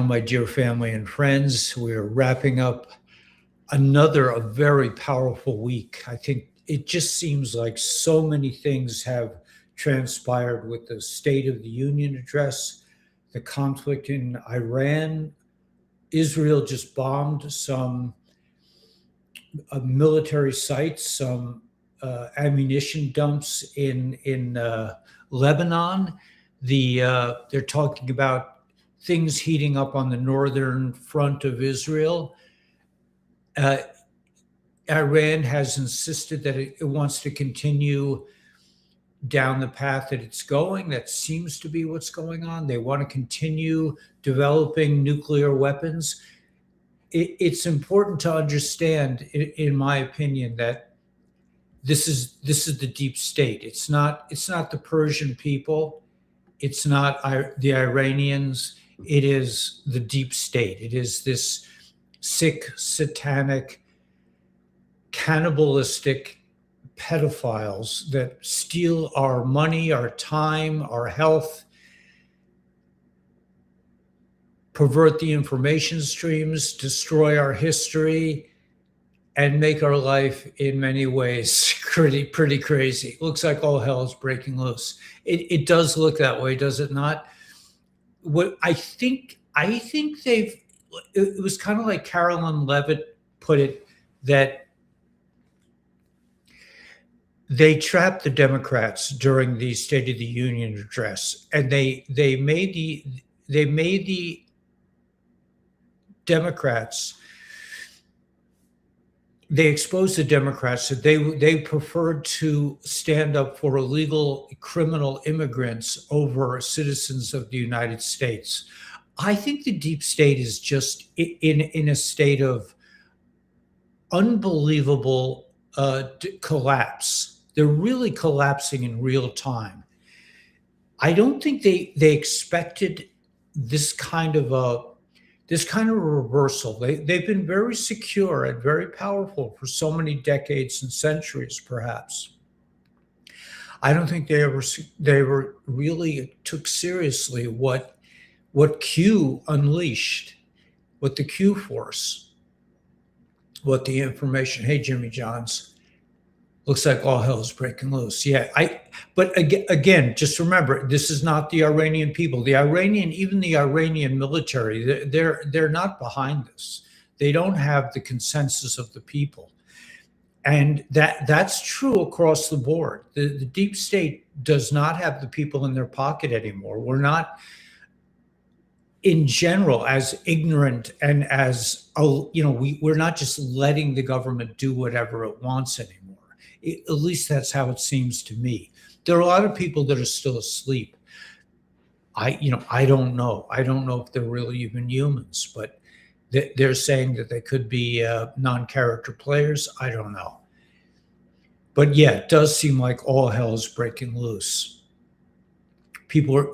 my dear family and friends. We're wrapping up a very powerful week. I think it just seems like so many things have transpired with the State of the Union address, the conflict in Iran. Israel just bombed some military sites, some ammunition dumps in Lebanon. They're talking about things heating up on the northern front of Israel. Uh, Iran has insisted that it wants to continue down the path that it's going. That seems to be what's going on. They want to continue developing nuclear weapons. It's important to understand, in my opinion, that this is the deep state. It's not the Persian people. It's not the Iranians. It is the deep state. It is this sick, satanic, cannibalistic pedophiles that steal our money, our time, our health, pervert the information streams, destroy our history, and make our life in many ways pretty crazy. It looks like all hell is breaking loose. It does look that way, does it not? What I think it was kind of like Carolyn Levitt put it, that they trapped the Democrats during the State of the Union address, and they made the Democrats. They exposed the Democrats that they preferred to stand up for illegal criminal immigrants over citizens of the United States. I think the deep state is just in a state of unbelievable collapse. They're really collapsing in real time. I don't think they expected this kind of a reversal. They've been very secure and very powerful for so many decades and centuries, perhaps. I don't think they ever really took seriously what Q unleashed, what the Q force, what the information. Hey, Jimmy Johns. Looks like all hell is breaking loose. Yeah, but again, just remember, this is not the Iranian people. Even the Iranian military, they're not behind this. They don't have the consensus of the people, and that's true across the board. The deep state does not have the people in their pocket anymore. We're not, in general, as ignorant and as we're not just letting the government do whatever it wants anymore. At least that's how it seems to me. There are a lot of people that are still asleep. I don't know. I don't know if they're really even humans, but they're saying that they could be non-character players. I don't know. But yeah, it does seem like all hell is breaking loose. People are,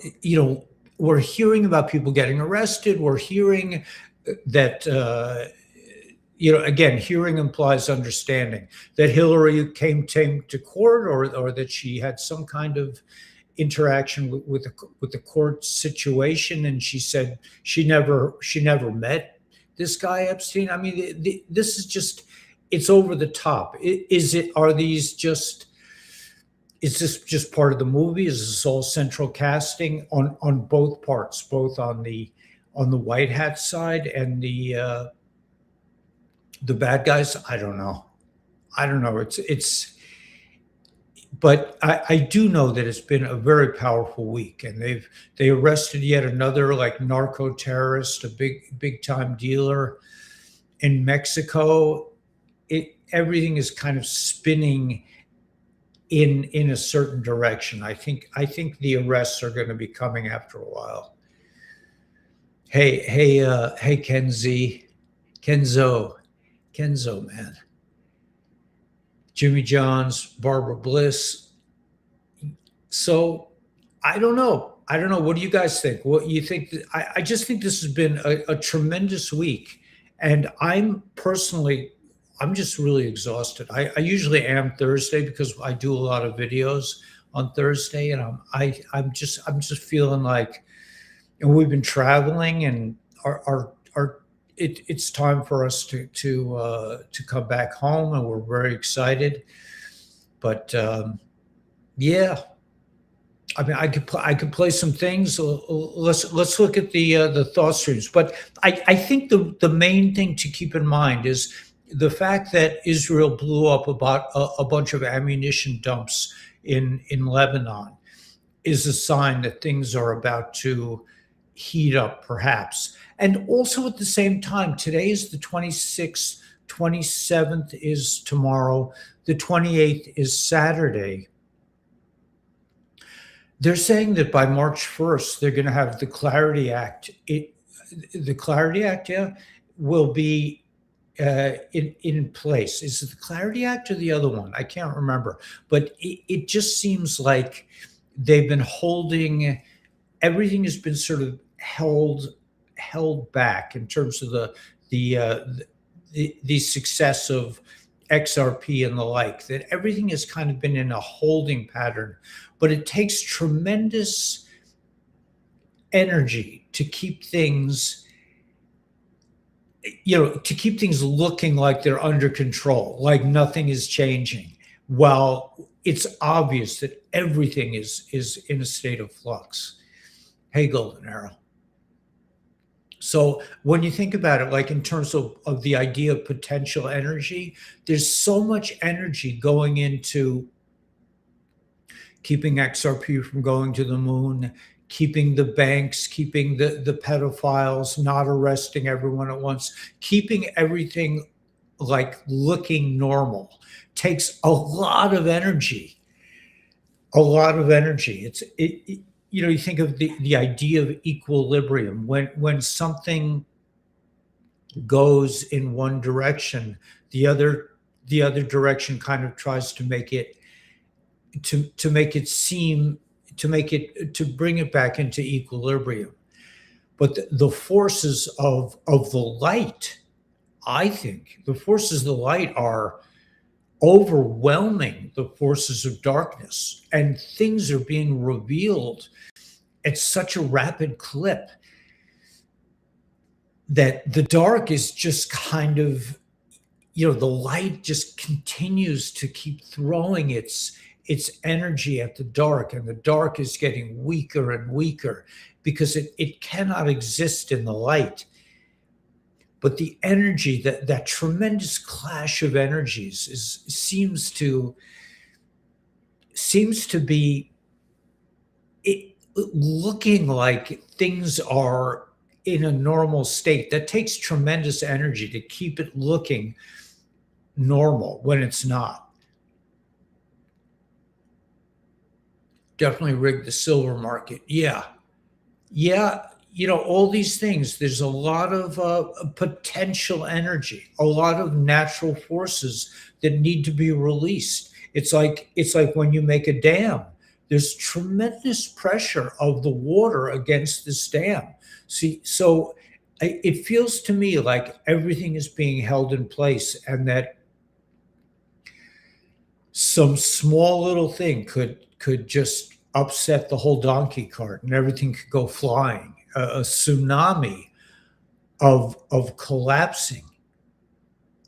we're hearing about people getting arrested. We're hearing that, again, hearing implies understanding, that Hillary came to court, or that she had some kind of interaction with the court situation, and she said she never met this guy Epstein. I mean, this is just, it's over the top. Is this just part of the movie? Is this all central casting on both parts, both on the white hat side and the bad guys? I don't know. But I do know that it's been a very powerful week, and they arrested yet another narco terrorist, a big time dealer in Mexico. Everything is kind of spinning in a certain direction. I think the arrests are going to be coming after a while. Hey, Kenzo, man. Jimmy Johns, Barbara Bliss. So I don't know. What do you guys think? What you think? I just think this has been a tremendous week, and I'm just really exhausted. I usually am Thursday because I do a lot of videos on Thursday, and I'm just feeling like, and we've been traveling, and are it's time for us to come back home, and we're very excited. But yeah, I mean, I could play some things. Let's look at the thought streams. But I think the main thing to keep in mind is the fact that Israel blew up about a bunch of ammunition dumps in Lebanon is a sign that things are about to heat up, perhaps. And also at the same time, today is the 26th, 27th is tomorrow, the 28th is Saturday. They're saying that by March 1st, they're going to have the Clarity Act. The Clarity Act, yeah, will be in place. Is it the Clarity Act or the other one? I can't remember. But it just seems like they've been holding, everything has been sort of held back in terms of the success of XRP and the like, that everything has kind of been in a holding pattern. But it takes tremendous energy to keep things, to keep things looking like they're under control, like nothing is changing, while it's obvious that everything is in a state of flux. Hey, Golden Arrow. So when you think about it, like in terms of the idea of potential energy, there's so much energy going into keeping XRP from going to the moon, keeping the banks, keeping the pedophiles, not arresting everyone at once, keeping everything like looking normal takes a lot of energy. A lot of energy. You think of the idea of equilibrium. When something goes in one direction, the other direction kind of tries to make it to bring it back into equilibrium. But the forces of the light, I think the forces of the light are overwhelming the forces of darkness, and things are being revealed at such a rapid clip that the dark is just kind of, the light just continues to keep throwing its energy at the dark, and the dark is getting weaker and weaker because it cannot exist in the light. But the energy, that tremendous clash of energies seems to be looking like things are in a normal state. That takes tremendous energy to keep it looking normal when it's not. Definitely rigged the silver market. Yeah. All these things, there's a lot of potential energy, a lot of natural forces that need to be released. It's like when you make a dam, there's tremendous pressure of the water against this dam. See, so it feels to me like everything is being held in place, and that some small little thing could just upset the whole donkey cart and everything could go flying. A tsunami of collapsing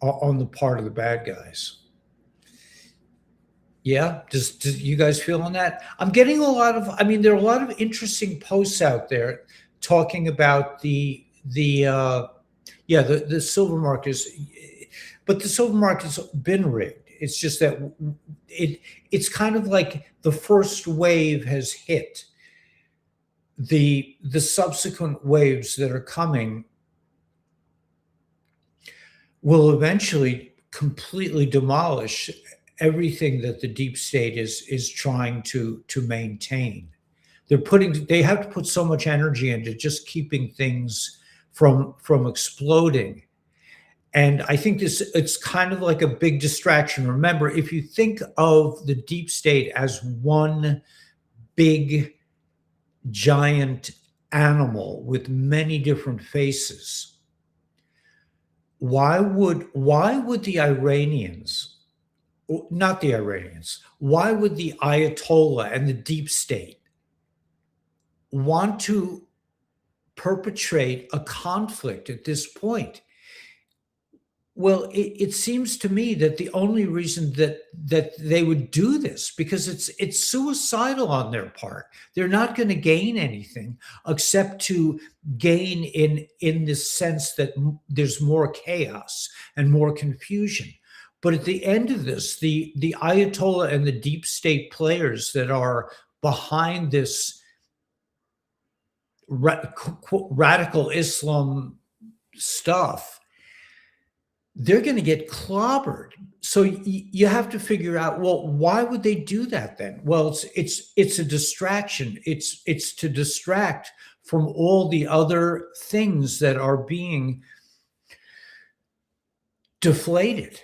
on the part of the bad guys. Yeah, does you guys feeling that? I'm getting a lot of. I mean, there are a lot of interesting posts out there talking about the silver market is, but the silver market's been rigged. It's just that it's kind of like the first wave has hit. The subsequent waves that are coming will eventually completely demolish everything that the deep state is trying to maintain. They have to put so much energy into just keeping things from exploding. And I think it's kind of like a big distraction. Remember, if you think of the deep state as one big giant animal with many different faces, why would the Iranians, not the Iranians, why would the Ayatollah and the deep state want to perpetrate a conflict at this point? Well, it seems to me that the only reason that they would do this, because it's suicidal on their part. They're not going to gain anything except to gain in the sense that there's more chaos and more confusion. But at the end of this, the Ayatollah and the deep state players that are behind this radical Islam stuff, they're going to get clobbered. So you have to figure out, well, why would they do that then? Well, it's a distraction. It's to distract from all the other things that are being deflated.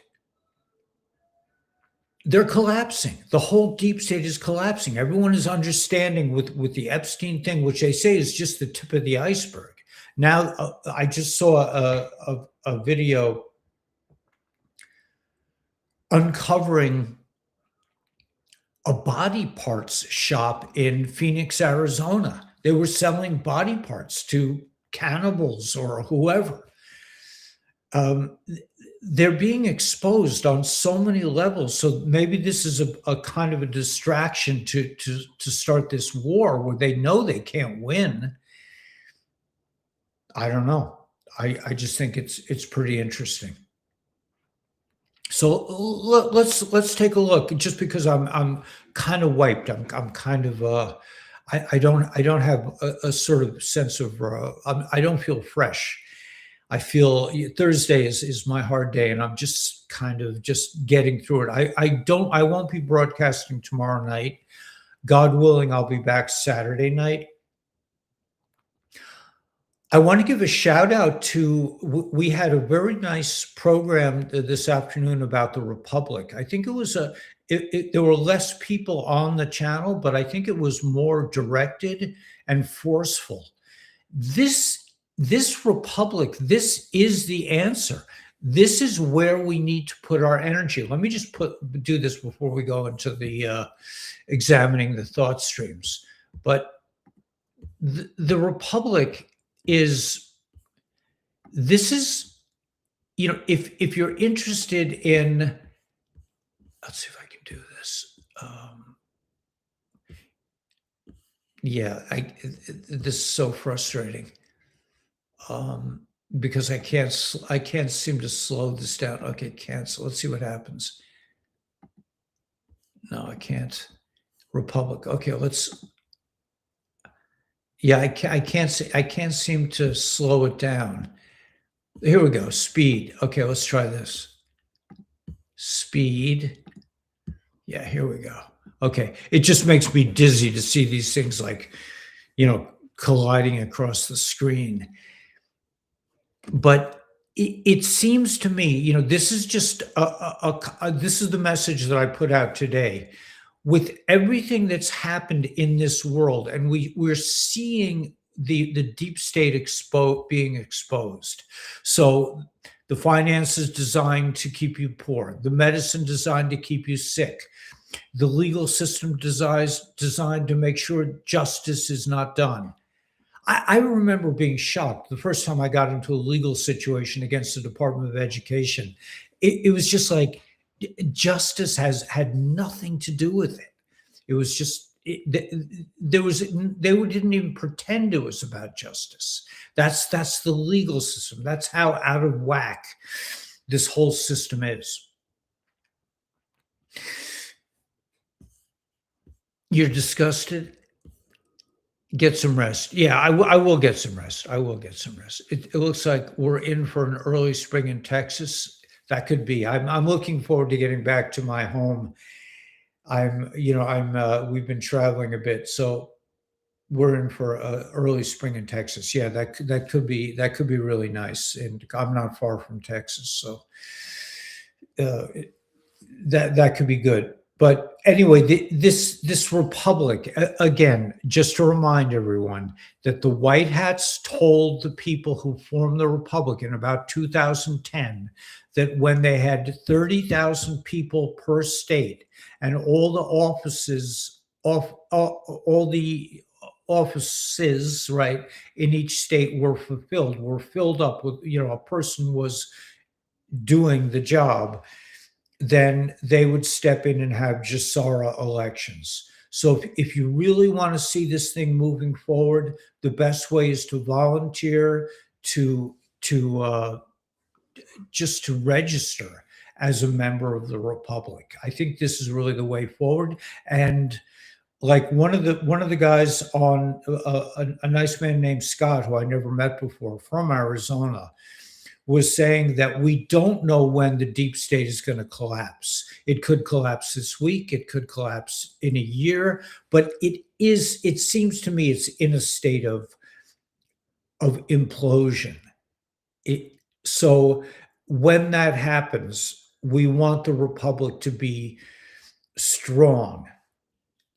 They're collapsing. The whole deep state is collapsing. Everyone is understanding with the Epstein thing, which they say is just the tip of the iceberg. Now, I just saw a video uncovering a body parts shop in Phoenix, Arizona. They were selling body parts to cannibals or whoever. They're being exposed on so many levels. So maybe this is a kind of a distraction to start this war where they know they can't win. I don't know. I just think it's pretty interesting. So let's take a look. Just because I'm kind of wiped, I'm kind of I don't have a sort of sense of I don't feel fresh. I feel Thursday is my hard day, and I'm just kind of just getting through it. I won't be broadcasting tomorrow night. God willing, I'll be back Saturday night. I want to give a shout out to, we had a very nice program this afternoon about the Republic. I think it was there were less people on the channel, but I think it was more directed and forceful. This Republic, this is the answer. This is where we need to put our energy. Let me just do this before we go into the examining the thought streams. But the Republic is, this is, if you're interested in, let's see if I can do this. Yeah, this is so frustrating. Because I can't seem to slow this down. Okay, cancel. Let's see what happens. No, I can't. Republic. Okay, let's. Yeah, I can't seem to slow it down. Here we go. Speed. Okay, let's try this. Speed. Yeah, here we go. Okay, it just makes me dizzy to see these things like, colliding across the screen. But it seems to me, this is just this is the message that I put out today. With everything that's happened in this world, and we're seeing the deep state being exposed. So the finances designed to keep you poor, the medicine designed to keep you sick, the legal system designed to make sure justice is not done. I remember being shocked the first time I got into a legal situation against the Department of Education. It was just like, justice has had nothing to do with it. It was just, they didn't even pretend it was about justice. That's the legal system. That's how out of whack this whole system is. You're disgusted? Get some rest. Yeah, I will get some rest. I will get some rest. It looks like we're in for an early spring in Texas. That could be. I'm looking forward to getting back to my home. We've been traveling a bit, so we're in for early spring in Texas. Yeah, that could be really nice. And I'm not far from Texas, so that could be good. But anyway, this Republic, again, just to remind everyone that the White Hats told the people who formed the Republic in about 2010 that when they had 30,000 people per state and all the offices, all offices, right, in each state were filled up with, a person was doing the job, then they would step in and have Jassara elections. So if you really want to see this thing moving forward, the best way is to volunteer, to just to register as a member of the Republic. I think this is really the way forward. And like one of the guys on a nice man named Scott, who I never met before, from Arizona, was saying that we don't know when the deep state is going to collapse. It could collapse this week. It could collapse in a year. But it seems to me it's in a state of implosion. So when that happens, we want the Republic to be strong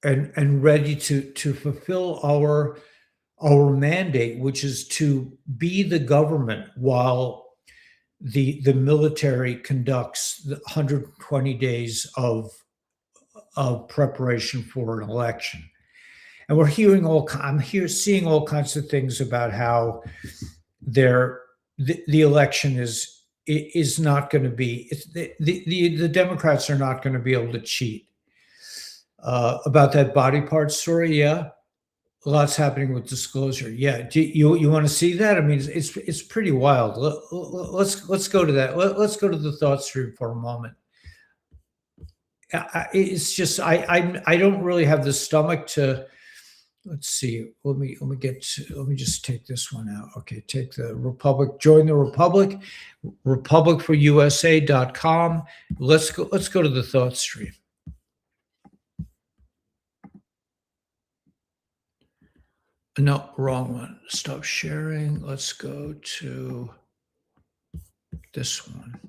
and ready to fulfill our mandate, which is to be the government while the military conducts the 120 days of preparation for an election. And we're hearing seeing all kinds of things about how the election is not going to be, the Democrats are not going to be able to cheat. About that body part story, yeah, lots happening with disclosure. Yeah, do you want to see that? I mean, it's pretty wild. Let's go to that. Let's go to the thought stream for a moment. It's just I don't really have the stomach to. Let's see. Let me just take this one out. Okay, take the Republic. Join the Republic. Republicforusa.com. Let's go to the thought stream. No, wrong one. Stop sharing. Let's go to this one.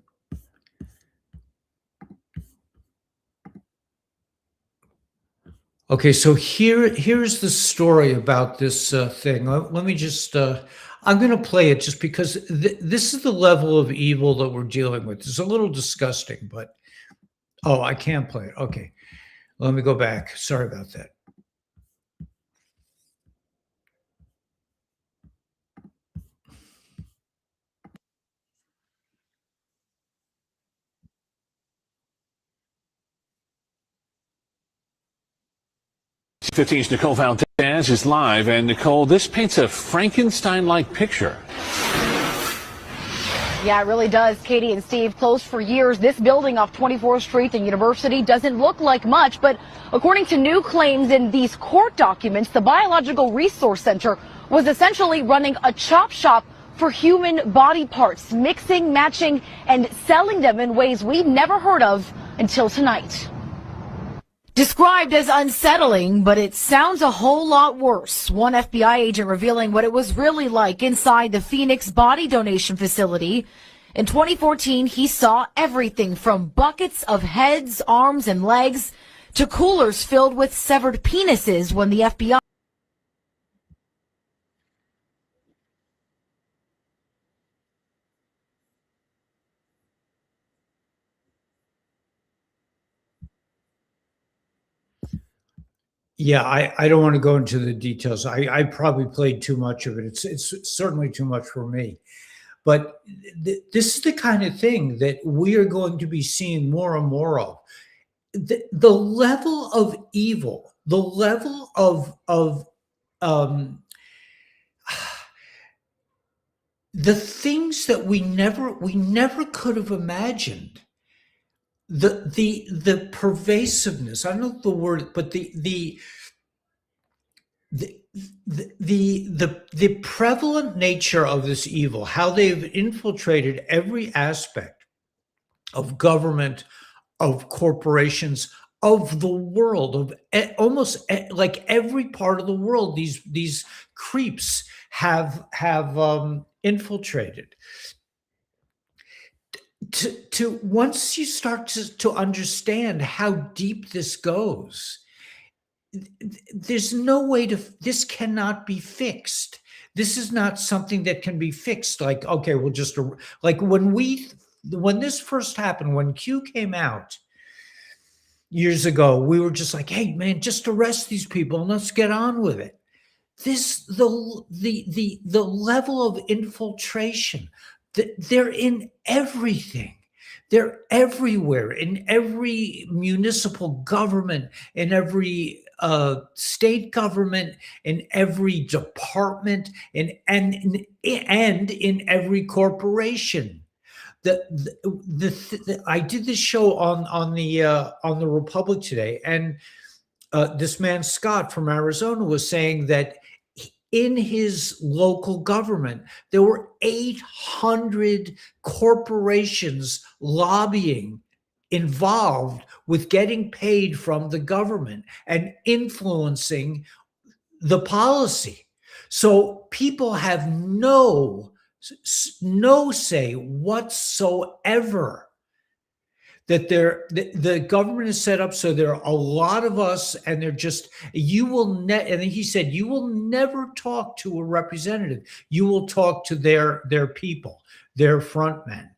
Okay, so here's the story about this thing. Let me just, I'm going to play it just because this is the level of evil that we're dealing with. It's a little disgusting, but, oh, I can't play it. Okay, let me go back. Sorry about that. #15's Nicole Valdez is live. And Nicole, this paints a Frankenstein-like picture. Yeah, it really does. Katie and Steve, closed for years. This building off 24th Street and University doesn't look like much, but according to new claims in these court documents, the Biological Resource Center was essentially running a chop shop for human body parts, mixing, matching, and selling them in ways we've never heard of until tonight. Described as unsettling, but it sounds a whole lot worse. One FBI agent revealing what it was really like inside the Phoenix body donation facility. In 2014, he saw everything from buckets of heads, arms, and legs to coolers filled with severed penises when the FBI Yeah, I don't want to go into the details. I probably played too much of it. It's certainly too much for me. But this is the kind of thing that we are going to be seeing more and more of. The level of evil, the level of the things that we never could have imagined. The pervasiveness, I don't know the word, but the prevalent nature of this evil, how they've infiltrated every aspect of government, of corporations, of the world, of almost like every part of the world. These creeps have infiltrated. To once you start to understand how deep this goes, there's no way this cannot be fixed. This is not something that can be fixed. Like, okay, we'll just, like when this first happened, when Q came out years ago, we were just like, hey man, just arrest these people and let's get on with it. the level of infiltration, they're in everything. They're everywhere, in every municipal government, in every state government, in every department, and in every corporation. I did this show on the Republic today, and this man Scott from Arizona was saying that in his local government there were 800 corporations lobbying, involved with getting paid from the government and influencing the policy. So people have no say whatsoever. That the government is set up so there are a lot of us, and they're just, and he said, you will never talk to a representative. You will talk to their people, their front men.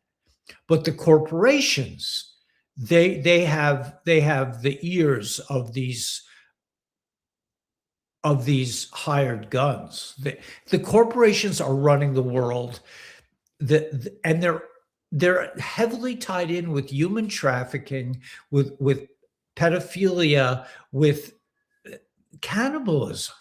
But the corporations, they have the ears of these hired guns. The corporations are running the world, and they're heavily tied in with human trafficking, with pedophilia, with cannibalism.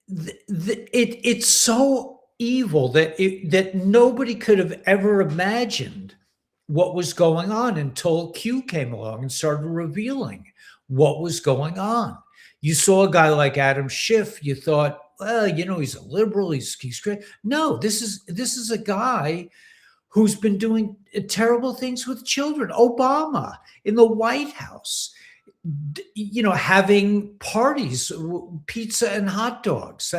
It's so evil that nobody could have ever imagined what was going on until Q came along and started revealing what was going on. You saw a guy like Adam Schiff, you thought, well, he's a liberal, he's great. No, this is a guy who's been doing terrible things with children. Obama in the White House, having parties, pizza and hot dogs.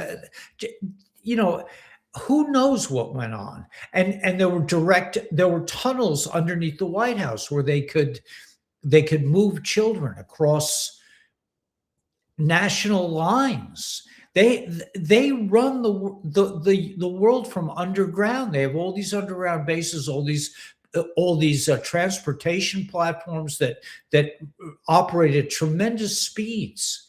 Who knows what went on? And there were tunnels underneath the White House where they could move children across national lines. They run the world from underground. They have all these underground bases, all these transportation platforms that operate at tremendous speeds.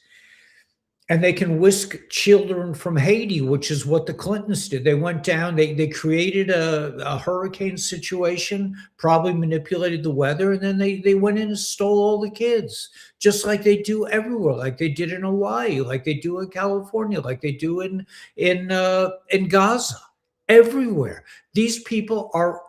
And they can whisk children from Haiti, which is what the Clintons did. They went down, they created a hurricane situation, probably manipulated the weather, and then they went in and stole all the kids, just like they do everywhere, like they did in Hawaii, like they do in California, like they do in Gaza, everywhere. These people are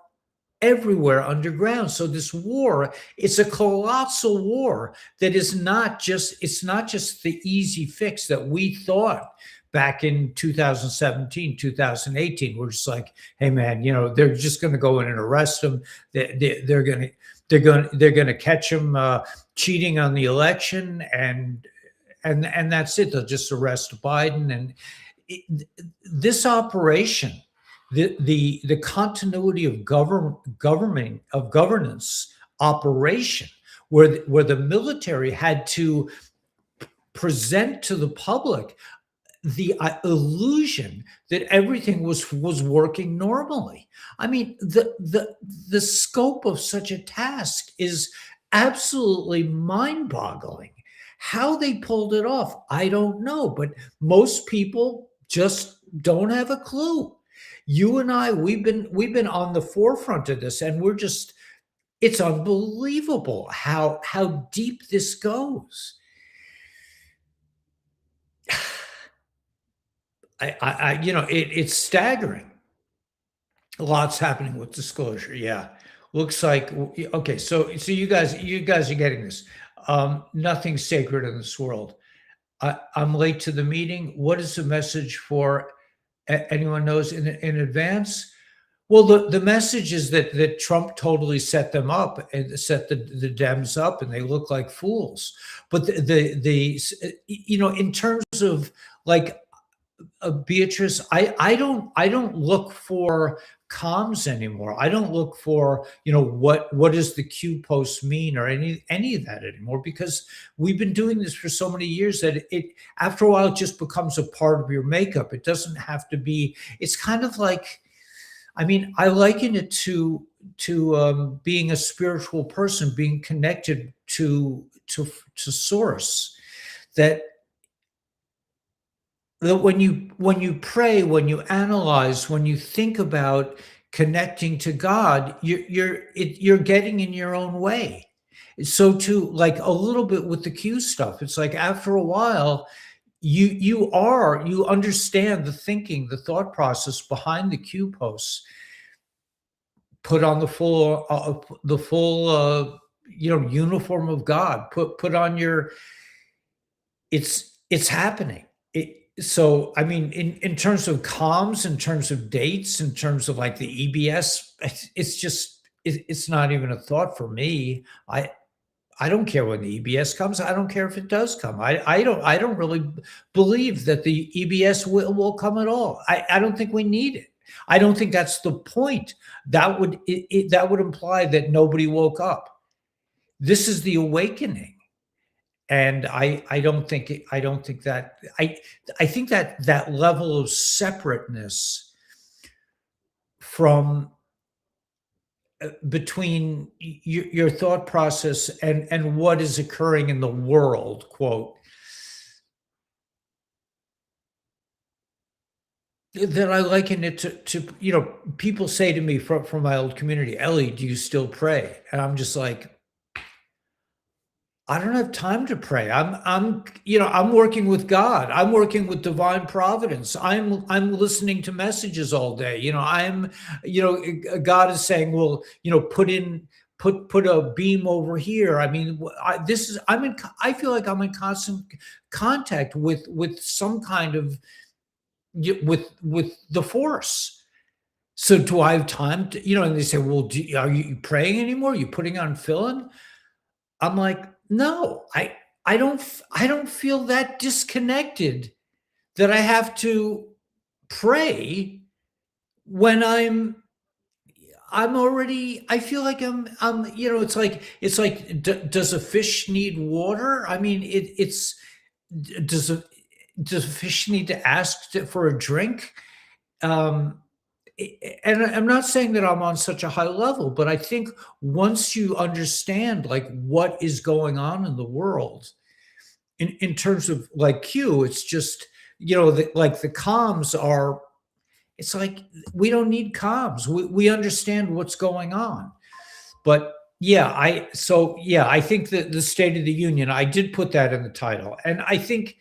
everywhere underground. So this war, it's a colossal war that is not just the easy fix that we thought back in 2017, 2018. We're just like, hey man, they're just going to go in and arrest them. They're going to catch them cheating on the election, and that's it. They'll just arrest Biden. And this operation, the continuity of governance operation, where the military had to present to the public the illusion that everything was working normally. I mean, the scope of such a task is absolutely mind-boggling. How they pulled it off, I don't know, but most people just don't have a clue. You and I, we've been on the forefront of this, and it's unbelievable how deep this goes. It's staggering. Lots happening with disclosure. Yeah. Looks like, okay. So you guys are getting this. Nothing's sacred in this world. I'm late to the meeting. What is the message for anyone knows in advance? Well, the message is that Trump totally set them up and set the Dems up, and they look like fools. But in terms of like Beatrice, I don't look for comms anymore. I don't look for what does the Q post mean or any of that anymore, because we've been doing this for so many years that it after a while it just becomes a part of your makeup. It doesn't have to be. It's kind of like, I mean, I liken it to being a spiritual person, being connected to source. That that when you pray, when you analyze, when you think about connecting to God, you're getting in your own way. So too, like a little bit with the Q stuff, it's like after a while, you understand the thinking, the thought process behind the Q posts. Put on the full uniform of God. Put on your. It's happening. So I mean, in terms of comms, in terms of dates, in terms of like the EBS, it's just it's not even a thought for me. I don't care when the EBS comes. I don't care if it does come. I don't really believe that the EBS will come at all. I don't think we need it. I don't think that's the point. That would imply that nobody woke up. This is the awakening, and I don't think that I think that that level of separateness from between your thought process and what is occurring in the world, quote, that I liken it to people say to me from my old community, Ellie, do you still pray? And I'm just like, I don't have time to pray. I'm working with God. I'm working with divine providence. I'm listening to messages all day. God is saying, well, put a beam over here. I mean, I feel like I'm in constant contact with some kind of with the force. So do I have time to, and they say, well, are you praying anymore? Are you putting on fill-in? I'm like, no, I don't feel that disconnected that I have to pray when I feel like it's like does a fish need water? I mean, does a fish need to ask for a drink? And I'm not saying that I'm on such a high level, but I think once you understand like what is going on in the world in terms of like Q, it's just, like the comms are, it's like, we don't need comms. We understand what's going on. But I think that the State of the Union, I did put that in the title. And I think,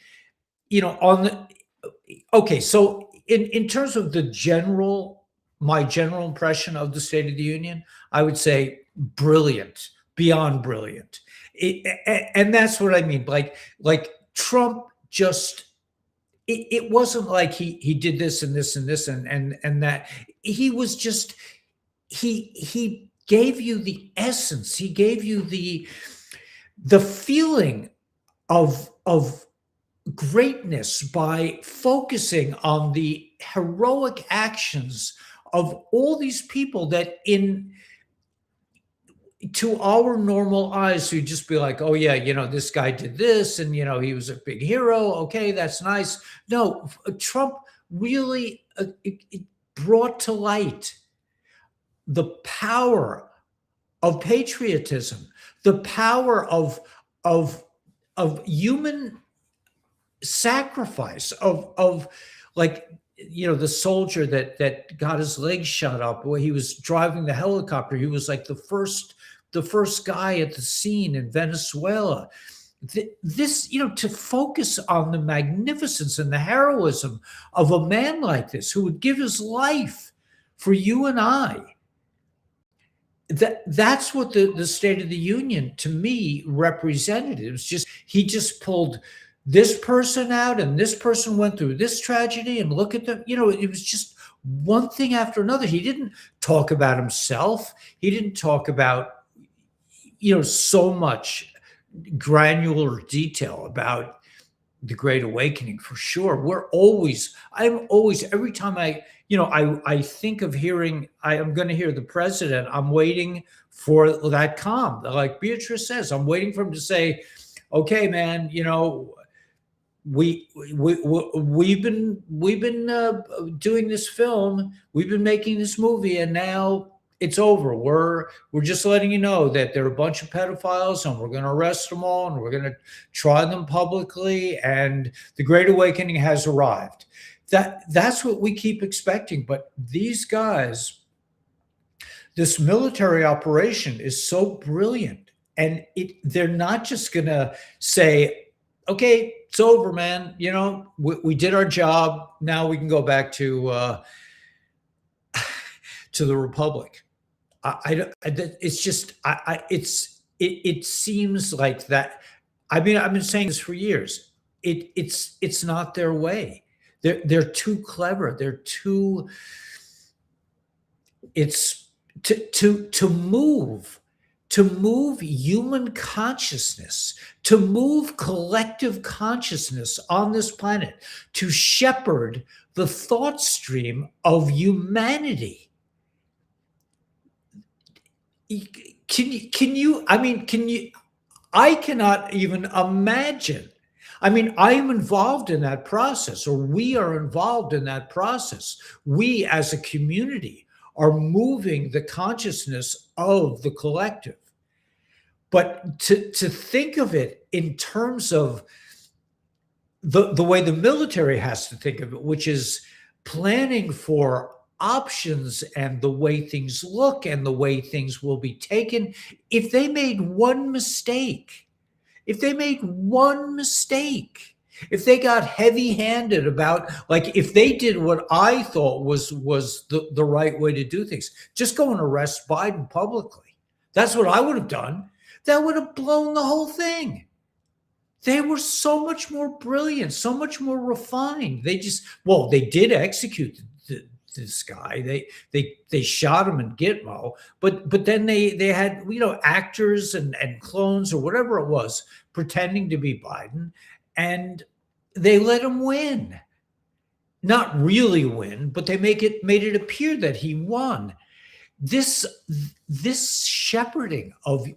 okay, so in terms of my general impression of the State of the Union, I would say brilliant, beyond brilliant. And that's what I mean. Like Trump just, it wasn't like he did this and this and this and that. He was just, he gave you the essence. He gave you the feeling of greatness by focusing on the heroic actions of all these people that to our normal eyes, you'd just be like, oh yeah, this guy did this and he was a big hero. Okay, that's nice. No, Trump really it brought to light the power of patriotism, the power of human sacrifice, of like, the soldier that got his legs shot up where he was driving the helicopter. He was like the first guy at the scene in Venezuela. This, to focus on the magnificence and the heroism of a man like this who would give his life for you and I. That's what the State of the Union to me represented. It was just, he just pulled this person out and this person went through this tragedy and look at them. It was just one thing after another. He didn't talk about himself. He didn't talk about, so much granular detail about the Great Awakening, for sure. I'm always, every time I think of hearing, I am going to hear the president, I'm waiting for that calm. Like Beatrice says, I'm waiting for him to say, okay, man, we've been doing this film, we've been making this movie, and now it's over. We're just letting you know that they're a bunch of pedophiles, and we're going to arrest them all, and we're going to try them publicly, and the Great Awakening has arrived. That's what we keep expecting. But these guys, this military operation is so brilliant, and they're not just going to say, okay, it's over, man. You know, we did our job. Now we can go back to the Republic. It's just, it seems like that. I mean, I've been saying this for years. It's not their way. They're too clever. They're too. It's to move human consciousness, to move collective consciousness on this planet, to shepherd the thought stream of humanity. Can you, I cannot even imagine. I mean, I am involved in that process, or we are involved in that process. We as a community are moving the consciousness of the collective. But to think of it in terms of the way the military has to think of it, which is planning for options and the way things look and the way things will be taken. If they made one mistake, if they got heavy-handed about, like, if they did what I thought was the right way to do things, just go and arrest Biden publicly. That's what I would have done. That would have blown the whole thing. They were so much more brilliant, so much more refined. They did execute this guy. They shot him in Gitmo, but then they had, actors and clones or whatever it was pretending to be Biden, and they let him win. Not really win, but they made it appear that he won. This shepherding of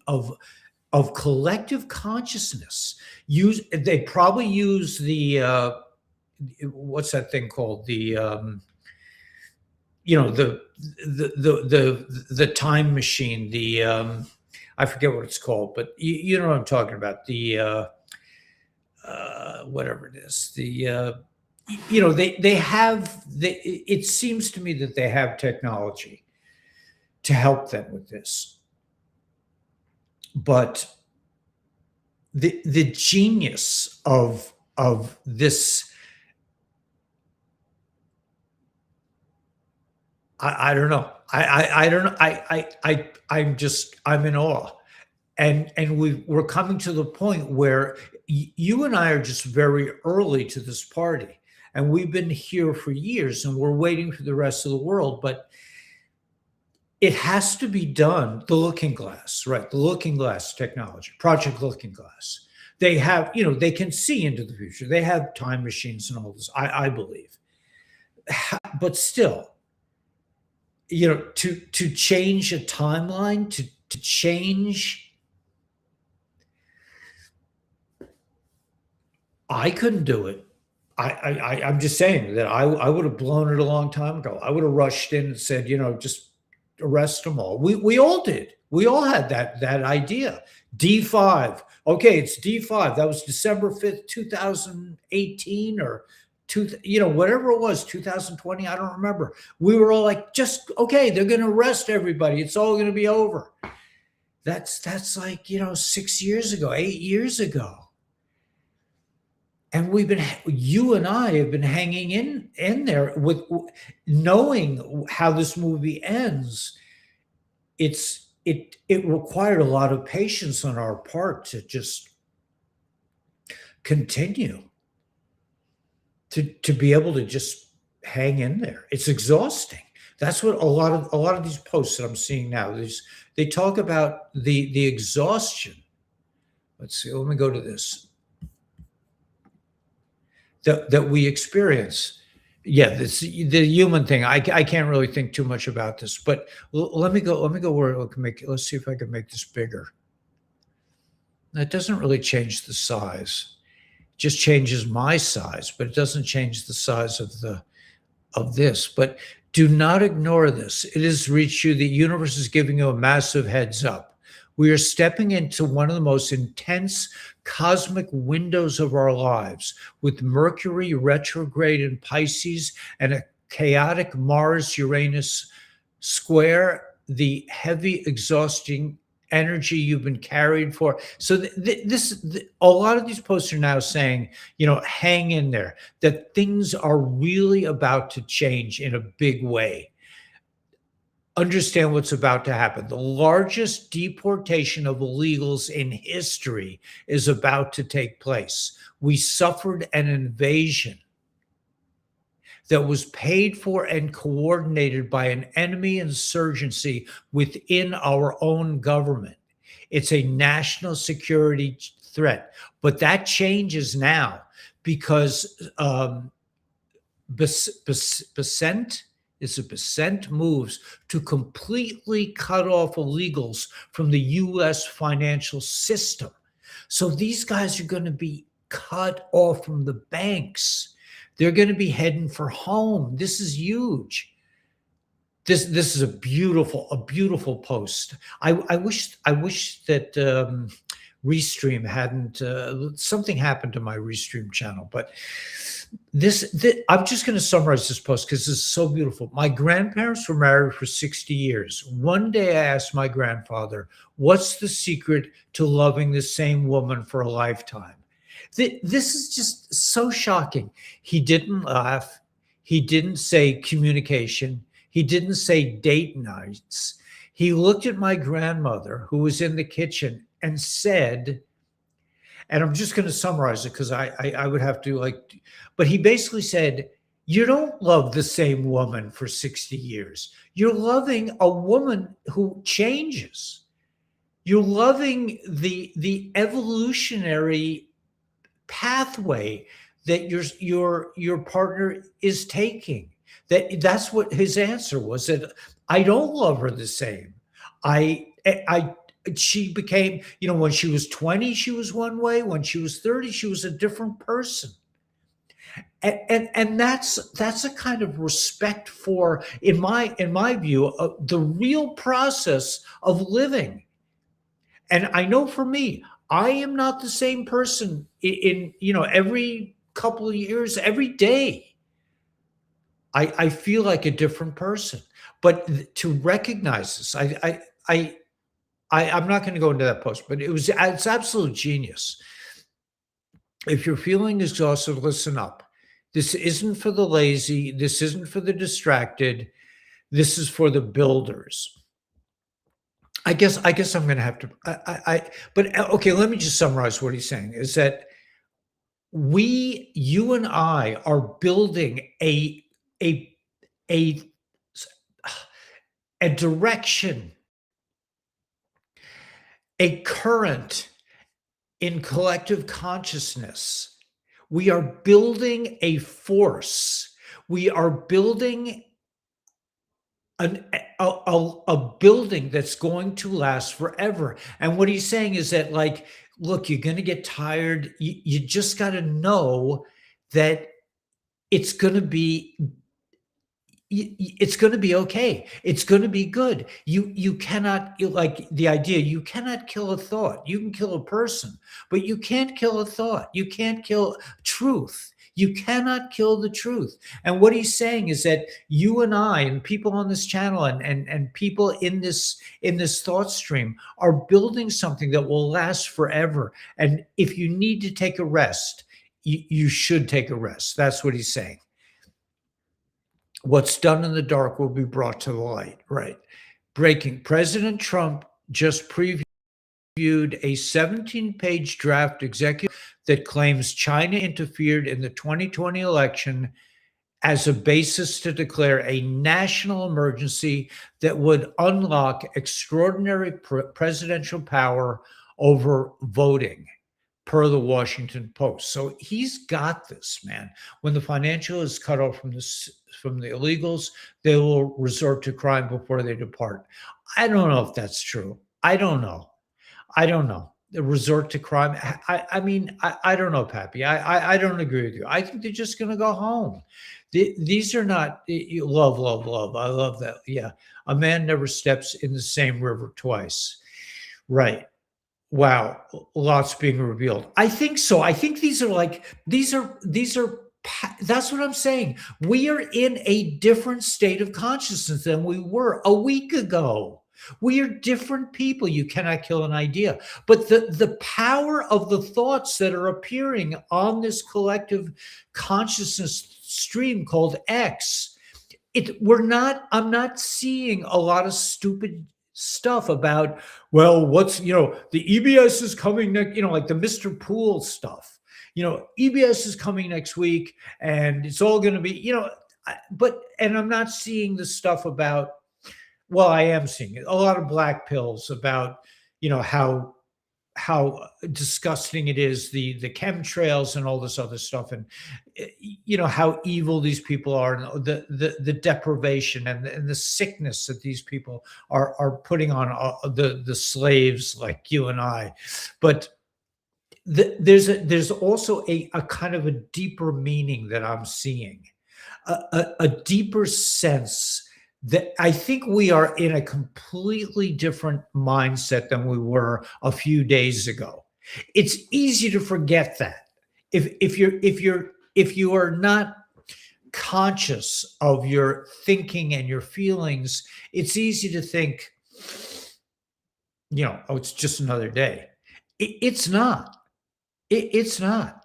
collective consciousness. They probably use the what's that thing called? The the time machine. The I forget what it's called, but you know what I'm talking about. The whatever it is. The it seems to me that they have technology to help them with this. But the genius of this, I don't know. I don't know. I'm in awe. And we're coming to the point where you and I are just very early to this party, and we've been here for years, and we're waiting for the rest of the world. But it has to be done. The Looking Glass, right? The Looking Glass technology, Project Looking Glass. They have, they can see into the future. They have time machines and all this, I believe. But still, to change a timeline, to change. I couldn't do it. I'm just saying that I would have blown it a long time ago. I would have rushed in and said, just arrest them all. We all did. We all had that idea. D5. Okay, it's D5. That was December 5th, 2018 or whatever it was, 2020. I don't remember. We were all like, just okay, they're going to arrest everybody. It's all going to be over. That's like, 6 years ago, 8 years ago. And you and I have been hanging in there with knowing how this movie ends. It required a lot of patience on our part to just continue to be able to just hang in there. It's exhausting. That's what a lot of these posts that I'm seeing now, they talk about the exhaustion. Let's see. Let me go to this. That we experience. Yeah, the human thing. I can't really think too much about this, but let me go where I can make it. Let's see if I can make this bigger. That doesn't really change the size. It just changes my size, but it doesn't change the size of of this, but do not ignore this. It has reached you. The universe is giving you a massive heads up. We are stepping into one of the most intense cosmic windows of our lives, with Mercury retrograde in Pisces and a chaotic Mars Uranus square, the heavy, exhausting energy you've been carried for. So a lot of these posts are now saying, hang in there, that things are really about to change in a big way. Understand what's about to happen. The largest deportation of illegals in history is about to take place. We suffered an invasion that was paid for and coordinated by an enemy insurgency within our own government. It's a national security threat. But that changes now because Besant moves to completely cut off illegals from the U.S. financial system. So these guys are going to be cut off from the banks. They're going to be heading for home. This is huge. This is a beautiful post. I wish that Restream hadn't something happened to my Restream channel, but this I'm just going to summarize this post because it's so beautiful. My grandparents were married for 60 years. One day I asked my grandfather, "What's the secret to loving the same woman for a lifetime?" This is just so shocking. He didn't laugh. He didn't say communication. He didn't say date nights. He looked at my grandmother, who was in the kitchen, and said, and I'm just going to summarize it because I would have to but he basically said, you don't love the same woman for 60 years. You're loving a woman who changes. You're loving the evolutionary pathway that your partner is taking. That's what his answer was, that I don't love her the same. She became, when she was 20 she was one way, when she was 30 she was a different person. And that's a kind of respect for, in my view, the real process of living. And I know for me, I am not the same person in every couple of years, every day. I feel like a different person. But to recognize this, I'm not going to go into that post, but it's absolute genius. If you're feeling exhausted, listen up. This isn't for the lazy. This isn't for the distracted. This is for the builders. I guess I'm going to have to. But okay, let me just summarize what he's saying. Is that you and I are building a direction, a current in collective consciousness. We are building a force. We are building a building that's going to last forever. And what he's saying is that, look, you're going to get tired. You just got to know that it's going to be okay. It's going to be good. You cannot, like the idea, you cannot kill a thought. You can kill a person, but you can't kill a thought. You can't kill truth. You cannot kill the truth. And what he's saying is that you and I and people on this channel and people in this thought stream are building something that will last forever. And if you need to take a rest, you should take a rest. That's what he's saying. What's done in the dark will be brought to the light, right? Breaking. President Trump just previewed a 17-page draft executive that claims China interfered in the 2020 election as a basis to declare a national emergency that would unlock extraordinary presidential power over voting, per the Washington Post. So he's got this, man. When the financial is cut off from the illegals, they will resort to crime before they depart. I don't know if that's true. I don't know. resort to crime. I mean, I don't know, Pappy. I don't agree with you. I think they're just going to go home. These are not love, love, love. I love that. Yeah, a man never steps in the same river twice. Right. Wow, lots being revealed. I think so. I think these are that's what I'm saying. We are in a different state of consciousness than we were a week ago. We are different people. You cannot kill an idea. But the power of the thoughts that are appearing on this collective consciousness stream called X, I'm not seeing a lot of stupid stuff about, well, what's, the EBS is coming next, like the Mr. Poole stuff. EBS is coming next week and it's all going to be, and I'm not seeing the stuff about, well, I am seeing it, a lot of black pills about, how disgusting it is, the chemtrails and all this other stuff, and how evil these people are, and the deprivation and the sickness that these people are putting on the slaves like you and I. But there's also a kind of a deeper meaning that I'm seeing, a deeper sense that I think we are in a completely different mindset than we were a few days ago. It's easy to forget that if you are not conscious of your thinking and your feelings, it's easy to think, oh, it's just another day. It's not. It's not.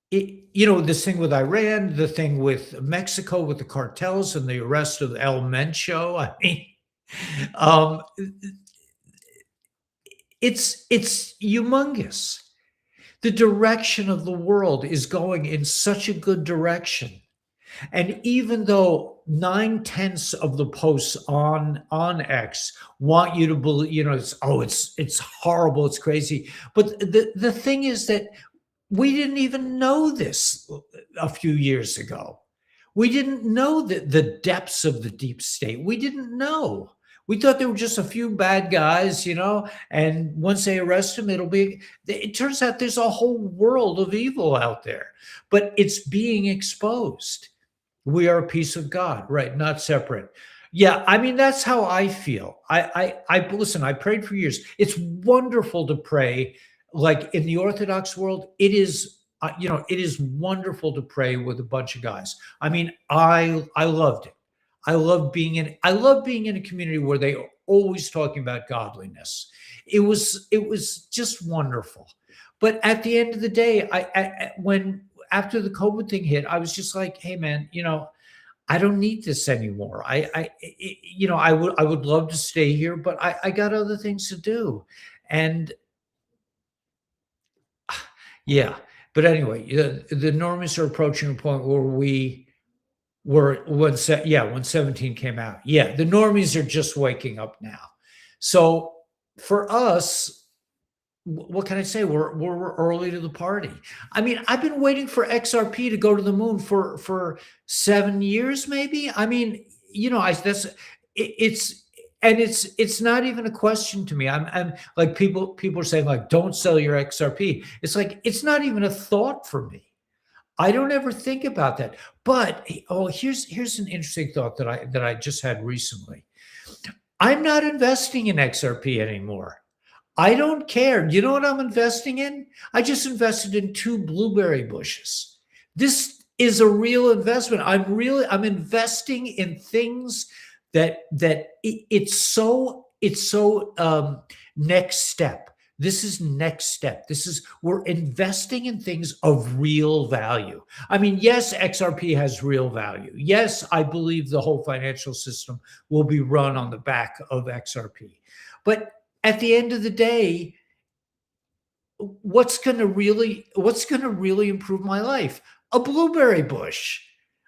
This thing with Iran, the thing with Mexico, with the cartels and the arrest of El Mencho. I mean, it's humongous. The direction of the world is going in such a good direction. And even though 9/10 of the posts on X want you to believe, it's horrible, it's crazy. But the thing is that we didn't even know this a few years ago. We didn't know the depths of the deep state. We didn't know. We thought there were just a few bad guys, and once they arrest them, it turns out there's a whole world of evil out there, but it's being exposed. We are a piece of God, right? Not separate. Yeah, I mean, that's how I feel. Listen, I prayed for years. It's wonderful to pray. Like in the Orthodox world, it is, it is wonderful to pray with a bunch of guys. I mean, I loved it. I love being in a community where they are always talking about godliness. It was just wonderful. But at the end of the day, after the COVID thing hit, I was just like, hey man, I don't need this anymore. I would love to stay here, but I got other things to do. And yeah, but anyway, the normies are approaching a point where when 17 came out. Yeah, the normies are just waking up now. So for us, what can I say? We're early to the party. I mean, I've been waiting for XRP to go to the moon for 7 years, maybe. I mean, it's not even a question to me. I'm like, people are saying, like, don't sell your XRP. It's like, it's not even a thought for me. I don't ever think about that. But here's an interesting thought that I just had recently. I'm not investing in XRP anymore. I don't care. You know what I'm investing in? I just invested in 2 blueberry bushes. This is a real investment. I'm investing in things that it's so next step. This is next step. We're investing in things of real value. I mean, yes, XRP has real value. Yes, I believe the whole financial system will be run on the back of XRP. But at the end of the day, what's going to really improve my life? A blueberry bush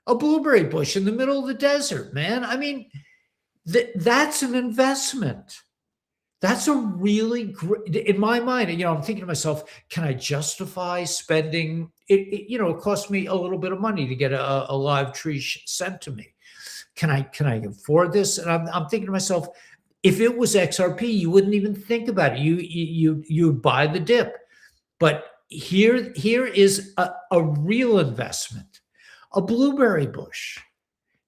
in the middle of the desert, man. I mean, that's an investment. That's a really great, in my mind, I'm thinking to myself, can I justify spending it? It cost me a little bit of money to get a live tree sent to me. Can I afford this? And I'm thinking to myself, If it was XRP, you wouldn't even think about it. You buy the dip. But here is a real investment, a blueberry bush.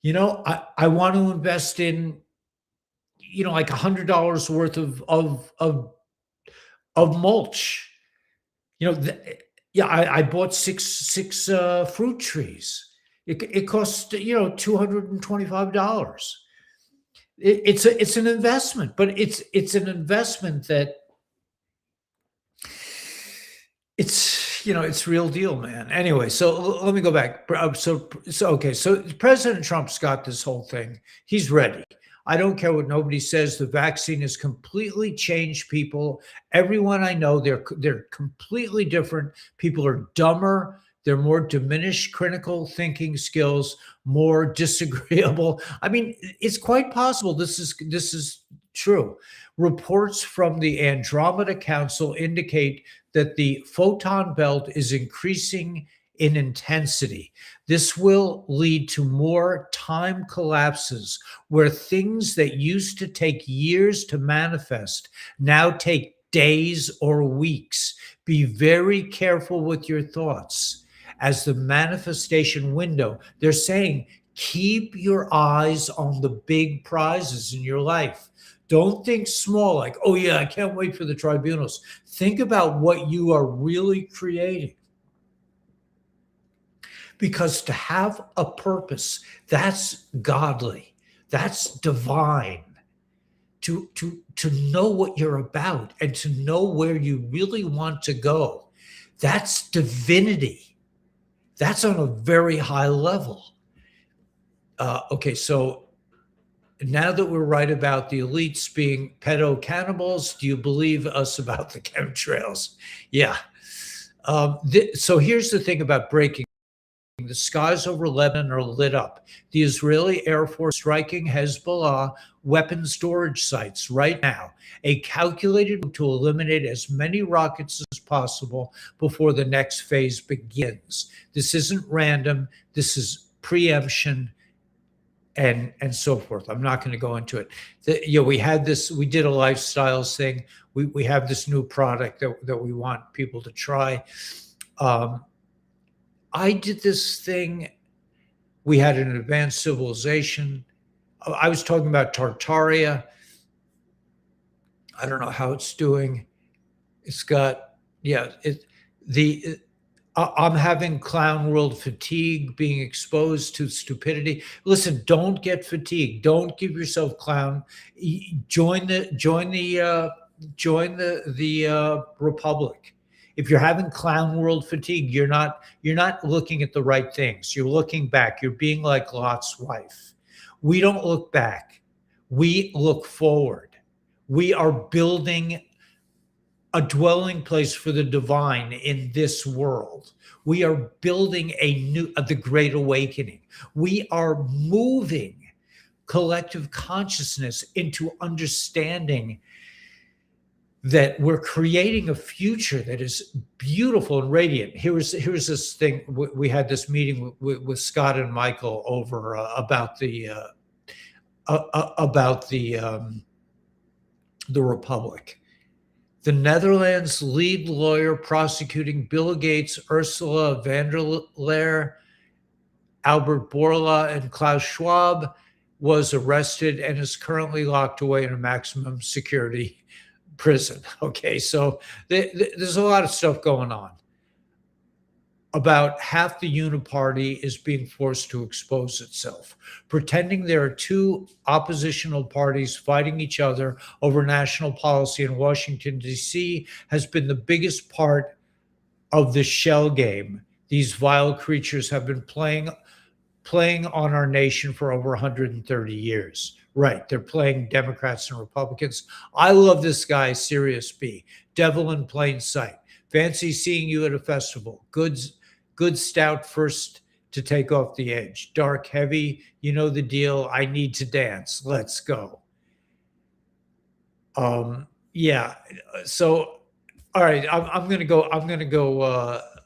I want to invest in, like $100 worth of mulch. Yeah, I bought six fruit trees. It cost $225. It's an investment, but it's an investment that it's real deal, man. Anyway, so let me go back. Okay, so President Trump's got this whole thing. He's ready. I don't care what nobody says. The vaccine has completely changed people. Everyone I know, they're completely different. People are dumber. They're more diminished critical thinking skills, more disagreeable. I mean, it's quite possible this is true. Reports from the Andromeda Council indicate that the photon belt is increasing in intensity. This will lead to more time collapses where things that used to take years to manifest now take days or weeks. Be very careful with your thoughts. As the manifestation window, they're saying, keep your eyes on the big prizes in your life. Don't think small, like, oh yeah, I can't wait for the tribunals. Think about what you are really creating. Because to have a purpose, that's godly, that's divine. To know what you're about and to know where you really want to go, that's divinity. That's on a very high level. Okay, so now that we're right about the elites being pedo cannibals, do you believe us about the chemtrails? Yeah. So here's the thing about breaking. The skies over Lebanon are lit up. The Israeli Air Force striking Hezbollah weapon storage sites right now, a calculated to eliminate as many rockets as possible before the next phase begins. This isn't random. This is preemption and so forth. I'm not going to go into it. We had this, we did a lifestyles thing. We have this new product that we want people to try. I did this thing. We had an advanced civilization. I was talking about Tartaria. I don't know how it's doing. It's got, I'm having clown world fatigue, being exposed to stupidity. Listen, don't get fatigued. Don't give yourself clown. Join the Republic. If you're having clown world fatigue, you're not looking at the right things. You're looking back. You're being like Lot's wife. We don't look back. We look forward. We are building a dwelling place for the divine in this world. We are building the Great Awakening. We are moving collective consciousness into understanding that we're creating a future that is beautiful and radiant. Here's this thing. We had this meeting with Scott and Michael over about the Republic. The Netherlands' lead lawyer prosecuting Bill Gates, Ursula von der Leyen, Albert Bourla, and Klaus Schwab was arrested and is currently locked away in a maximum security prison. Okay, so there's a lot of stuff going on. About half the uniparty is being forced to expose itself, pretending there are two oppositional parties fighting each other over national policy in Washington, D.C. has been the biggest part of the shell game these vile creatures have been playing on our nation for over 130 years. Right, they're playing Democrats and Republicans. I love this guy, Sirius B. Devil in plain sight. Fancy seeing you at a festival. Good stout first to take off the edge. Dark heavy, you know the deal. I need to dance. Let's go. Yeah. So, all right. I'm gonna go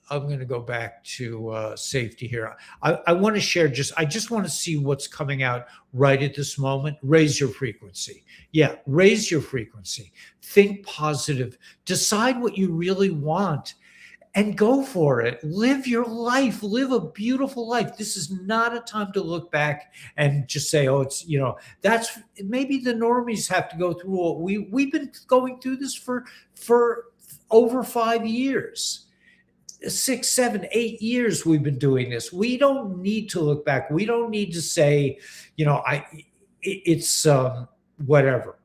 I'm going to go back to safety here. I want to share I just want to see what's coming out right at this moment. Raise your frequency. Yeah, raise your frequency. Think positive. Decide what you really want and go for it. Live your life. Live a beautiful life. This is not a time to look back and just say, oh, it's, that's maybe the normies have to go through what we've been going through this for over 5 years. 6, 7, 8 years we've been doing this. We don't need to look back. We don't need to say, it's whatever.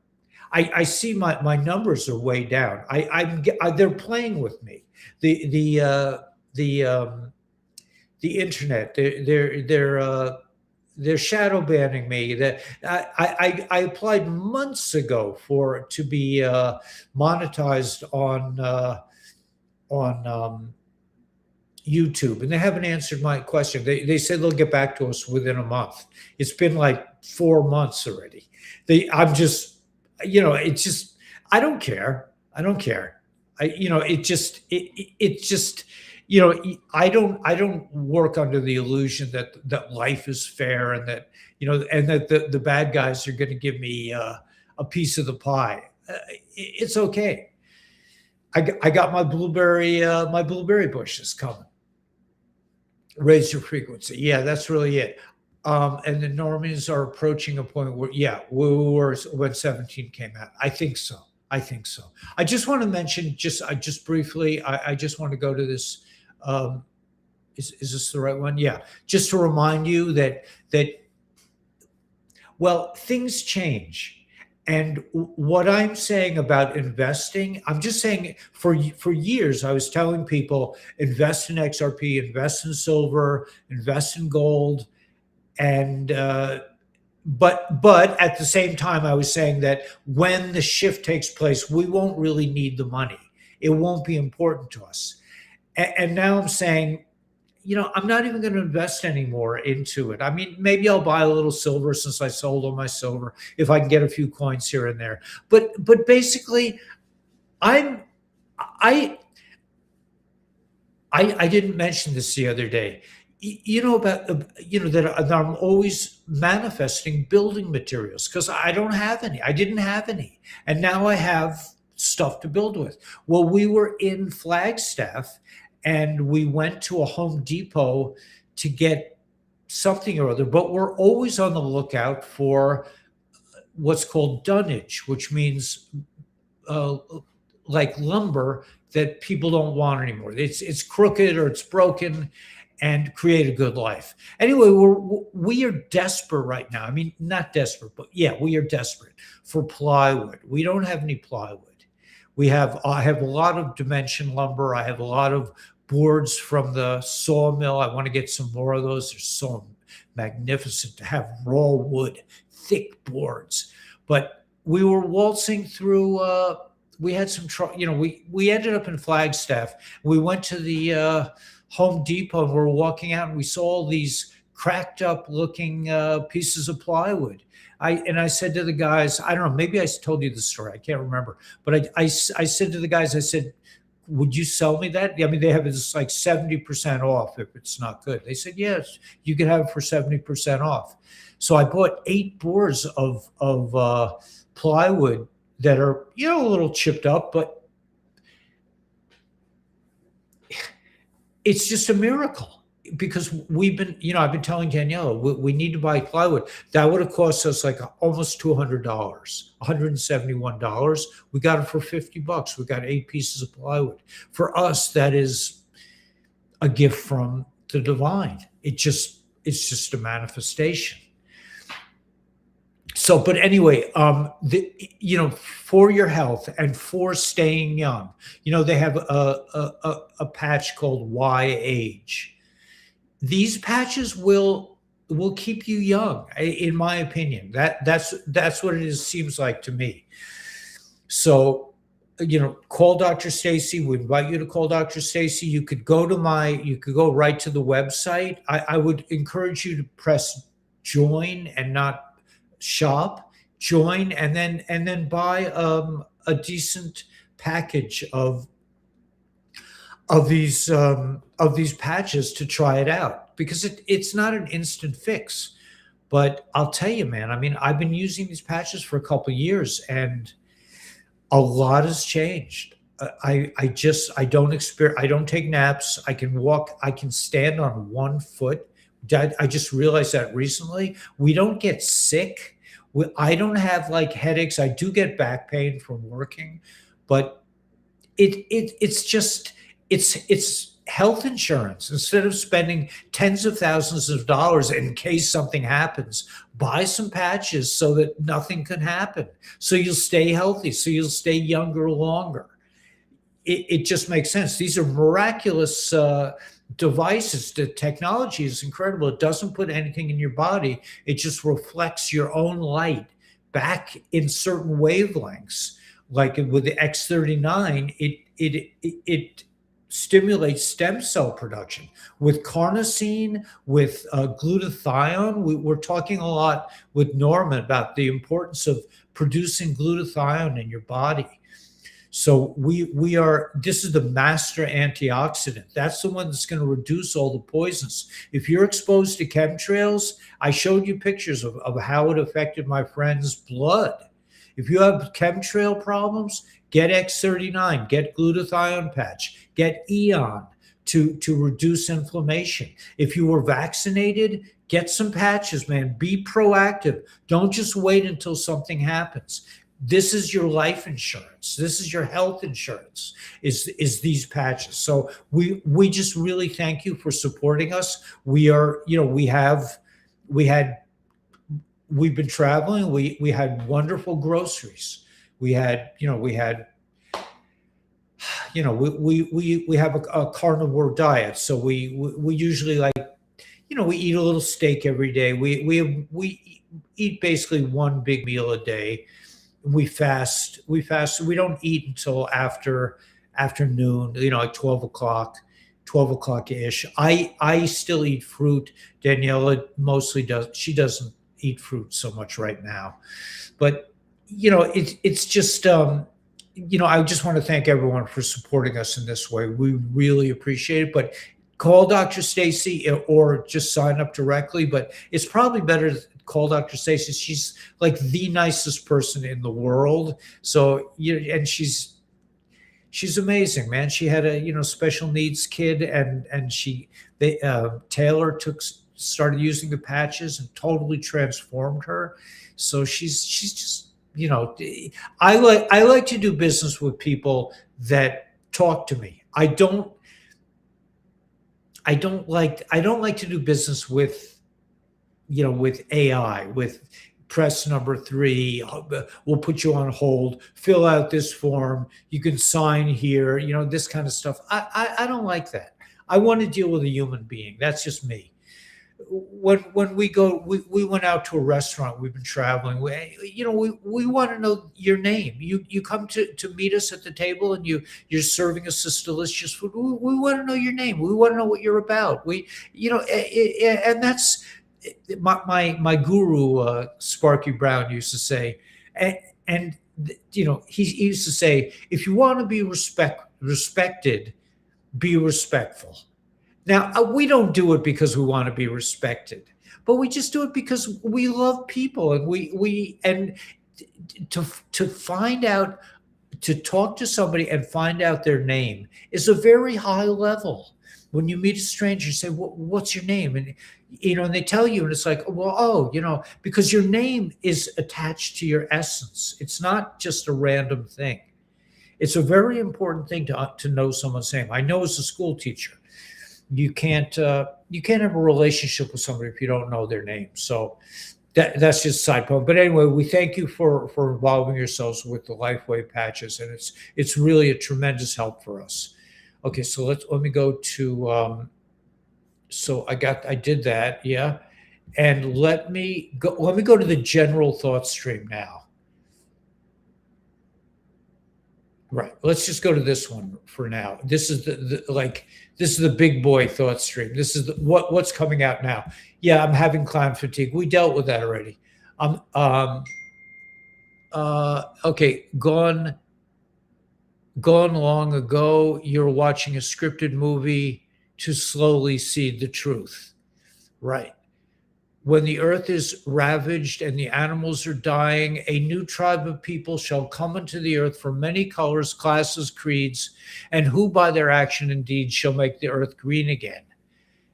I see my numbers are way down. They're playing with me. The internet. They're shadow banning me. That I applied months ago to be monetized on YouTube, and they haven't answered my question. They said they'll get back to us within a month. It's been like 4 months already. I'm just, it's just, I don't care. I don't care. I don't work under the illusion that life is fair and that, and that the bad guys are going to give me a piece of the pie. It's okay. I got my blueberry bushes coming. Raise your frequency. Yeah, that's really it. And the normies are approaching a point where, we were when 17 came out. I think so. I just want to mention, just briefly, I just want to go to this. Is this the right one? Yeah. Just to remind you that well, things change. And what I'm saying about investing, I'm just saying for years, I was telling people, invest in XRP, invest in silver, invest in gold. And, but at the same time, I was saying that when the shift takes place, we won't really need the money. It won't be important to us. And now I'm saying, I'm not even going to invest anymore into it. I mean, maybe I'll buy a little silver since I sold all my silver if I can get a few coins here and there. But basically, I didn't mention this the other day. That I'm always manifesting building materials because I don't have any. I didn't have any, and now I have stuff to build with. Well, we were in Flagstaff, and we went to a Home Depot to get something or other. But we're always on the lookout for what's called dunnage, which means like lumber that people don't want anymore. It's crooked or it's broken. And create a good life. Anyway, we are desperate right now. I mean, not desperate, but yeah, we are desperate for plywood. We don't have any plywood. I have a lot of dimension lumber. I have a lot of boards from the sawmill. I want to get some more of those. They're so magnificent to have raw wood, thick boards. But we were waltzing through. We had some trouble. We ended up in Flagstaff. We went to the Home Depot, and we're walking out, and we saw all these cracked up looking pieces of plywood. I said to the guys, I don't know, maybe I told you the story, I can't remember, but I said to the guys, I said, would you sell me that? I mean, they have this like 70% off if it's not good. They said, yes, you can have it for 70% off. So I bought 8 boards of plywood that are, a little chipped up, but it's just a miracle because we've been, I've been telling Daniela, we need to buy plywood. That would have cost us like almost $200, $171. We got it for $50. We got 8 pieces of plywood. For us, that is a gift from the divine. It's just a manifestation. So, but anyway, for your health and for staying young, they have a patch called Y Age. These patches will keep you young, in my opinion. That's what it seems like to me. So, call Dr. Stacy. We invite you to call Dr. Stacy. You could go right to the website. I would encourage you to press join and not shop. Join and then buy a decent package of of these patches to try it out, because it's not an instant fix. But I'll tell you, man, I mean, I've been using these patches for a couple of years, and a lot has changed. I don't take naps. I can walk. I can stand on one foot. I just realized that recently. We don't get sick. I don't have like headaches. I do get back pain from working, but it's health insurance. Instead of spending tens of thousands of dollars in case something happens, buy some patches so that nothing can happen. So you'll stay healthy, so you'll stay younger longer. It just makes sense. These are miraculous devices. The technology is incredible. It doesn't put anything in your body. It just reflects your own light back in certain wavelengths. Like with the X39, it stimulates stem cell production. With carnosine, with glutathione, we're talking a lot with Norman about the importance of producing glutathione in your body. So this is the master antioxidant. That's the one that's going to reduce all the poisons. If you're exposed to chemtrails, I showed you pictures of how it affected my friend's blood. If you have chemtrail problems, get X39, get glutathione patch, get Eon to reduce inflammation. If you were vaccinated, get some patches, man. Be proactive. Don't just wait until something happens. This is your life insurance. This is your health insurance, is these patches. So we just really thank you for supporting us. We've been traveling. We had wonderful groceries. We have a carnivore diet. So we usually we eat a little steak every day. We eat basically one big meal a day. We fast. We don't eat until afternoon, like 12 o'clock ish. I still eat fruit. Daniela mostly does. She doesn't eat fruit so much right now, but it's just I just want to thank everyone for supporting us in this way. We really appreciate it. But call Dr. Stacy or just sign up directly. But it's probably better to call Dr. Stacy. She's like the nicest person in the world. So and she's amazing, man. She had a special needs kid, and Taylor started using the patches and totally transformed her. So she's just I like to do business with people that talk to me. I don't like to do business with with AI, with press number 3, we'll put you on hold, fill out this form, you can sign here, this kind of stuff. I don't like that. I want to deal with a human being. That's just me. When we go, we went out to a restaurant. We've been traveling. We want to know your name. You come to meet us at the table, and you're serving us this delicious food. We want to know your name. We want to know what you're about. And that's my guru, Sparky Brown, used to say, and he used to say, if you want to be respected, be respectful. Now, we don't do it because we want to be respected, but we just do it because we love people, and to find out, to talk to somebody and find out their name is a very high level. When you meet a stranger, you say, what's your name? And, and they tell you, and it's like, because your name is attached to your essence. It's not just a random thing. It's a very important thing to know someone's name. I know as a school teacher, you can't have a relationship with somebody if you don't know their name. So that's just a side point. But anyway, we thank you for involving yourselves with the LifeWave patches, and it's really a tremendous help for us. Okay, so let me go to so I did that, yeah. And let me go to the general thought stream now. Right. Let's just go to this one for now. This is this is the big boy thought stream. This is what's coming out now. Yeah, I'm having clown fatigue. We dealt with that already. Okay, gone. gone long ago. You're watching a scripted movie to slowly see the truth. Right. When the earth is ravaged and the animals are dying, a new tribe of people shall come unto the earth from many colors, classes, creeds, and who by their action and deeds shall make the earth green again.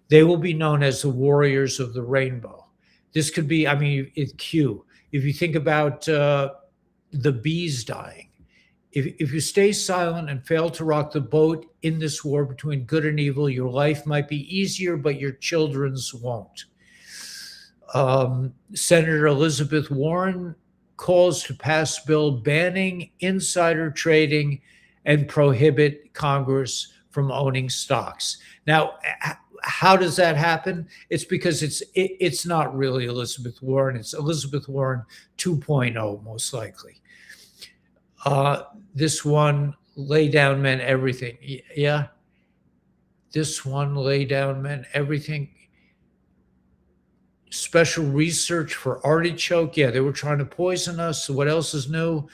They will be known as the warriors of the rainbow. This could be, I mean, it's Q. If you think about the bees dying, if you stay silent and fail to rock the boat in this war between good and evil, your life might be easier, but your children's won't. Senator Elizabeth Warren calls to pass bill banning insider trading and prohibit Congress from owning stocks. Now, how does that happen? It's because it's not really Elizabeth Warren. It's Elizabeth Warren 2.0, most likely. This one, lay down meant everything. Yeah. This one, lay down meant everything. Special research for artichoke. Yeah, they were trying to poison us. So what else is new?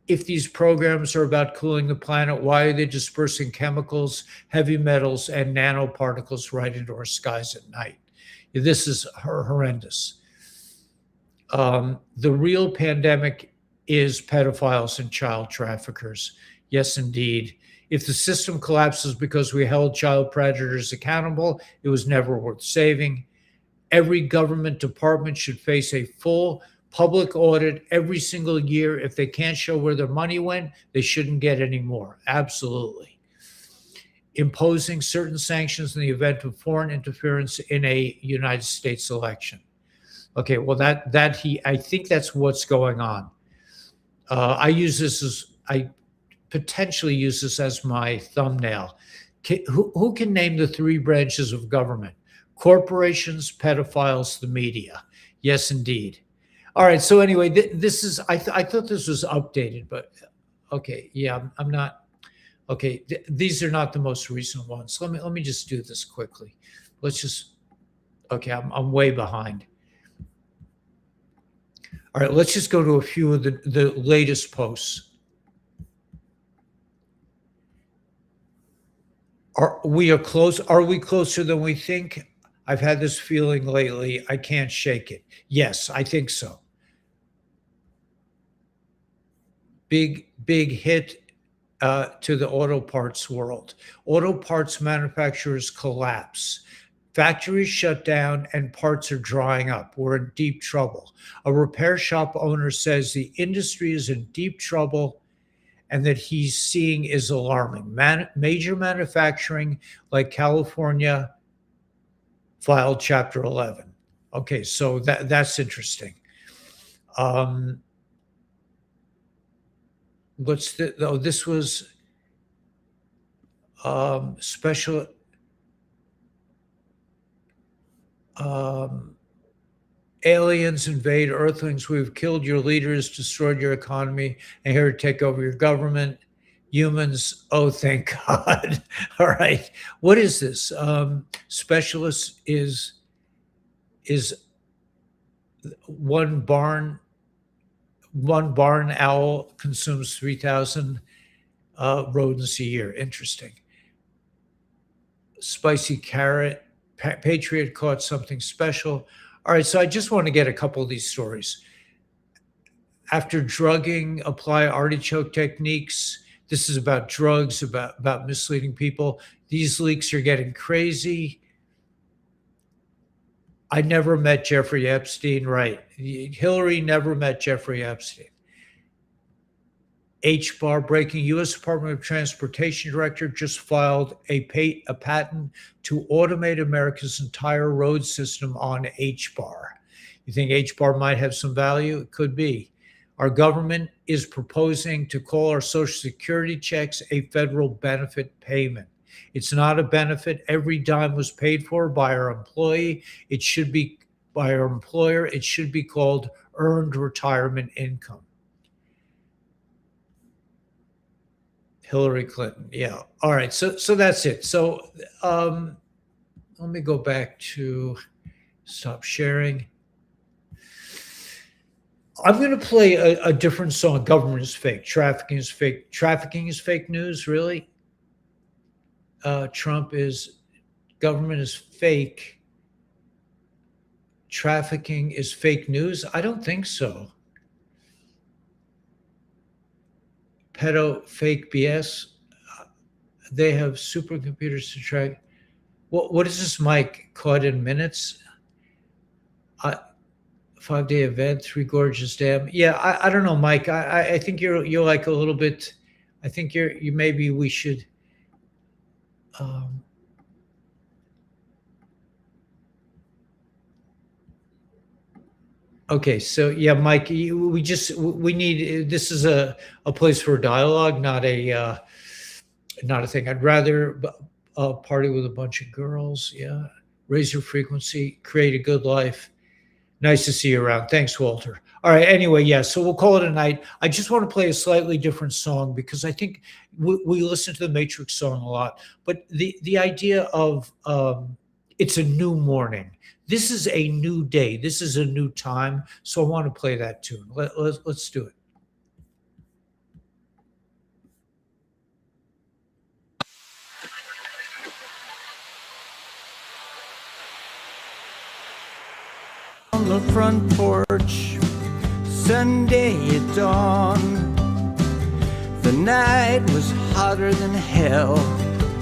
If these programs are about cooling the planet, why are they dispersing chemicals, heavy metals, and nanoparticles right into our skies at night? This is horrendous. The real pandemic is pedophiles and child traffickers. Yes, indeed. If the system collapses because we held child predators accountable, it was never worth saving. Every government department should face a full public audit every single year. If they can't show where their money went, they shouldn't get any more. Absolutely. Imposing certain sanctions in the event of foreign interference in a United States election. Okay, well, I think that's what's going on. I potentially use this as my thumbnail. Who can name the three branches of government? Corporations, pedophiles, the media. Yes, indeed. All right. So anyway, this is. I thought this was updated, but okay. Yeah, I'm not. Okay, these are not the most recent ones. Let me just do this quickly. Let's just. Okay, I'm way behind. All right, let's just go to a few of the latest posts. Are we closer than we think? I've had this feeling lately. I can't shake it. Yes, I think so. Big hit to the auto parts world. Auto parts manufacturers collapse. Factories shut down and parts are drying up. We're in deep trouble. A repair shop owner says the industry is in deep trouble and that he's seeing is alarming. Major manufacturing like California filed Chapter 11. Okay, so that's interesting. This was special. Aliens invade Earthlings. We've killed your leaders, destroyed your economy, and here to take over your government. Humans, oh, thank God. All right. What is this? Specialist is one barn owl consumes 3,000 rodents a year. Interesting. Spicy carrot. Patriot caught something special. All right, so I just want to get a couple of these stories. After drugging, apply artichoke techniques. This is about drugs, about misleading people. These leaks are getting crazy. I never met Jeffrey Epstein, right? Hillary never met Jeffrey Epstein. H-bar breaking. U.S. Department of Transportation director just filed a patent to automate America's entire road system on H-bar. You think H-bar might have some value? It could be. Our government is proposing to call our Social Security checks a federal benefit payment. It's not a benefit. Every dime was paid for by our employee. It should be by our employer. It should be called earned retirement income. Hillary Clinton. Yeah. All right. So that's it. So let me go back to stop sharing. I'm going to play a different song. Government is fake. Trafficking is fake. Trafficking is fake news. Really, Trump is government is fake. Trafficking is fake news. I don't think so. Pedo fake BS. They have supercomputers to track. What is this, Mike? Caught in minutes? 5-day event, Three Gorges Dam. Yeah, I don't know, Mike. I think you're like a little bit. I think you maybe we should. Okay, so yeah, Mike, we need this is a place for dialogue, not a thing. I'd rather party with a bunch of girls. Yeah, raise your frequency, create a good life. Nice to see you around. Thanks, Walter. All right. Anyway, yeah. So we'll call it a night. I just want to play a slightly different song because I think we listen to the Matrix song a lot, but the idea of it's a new morning. This is a new day. This is a new time. So I want to play that tune. Let's do it. On the front porch, Sunday at dawn. The night was hotter than hell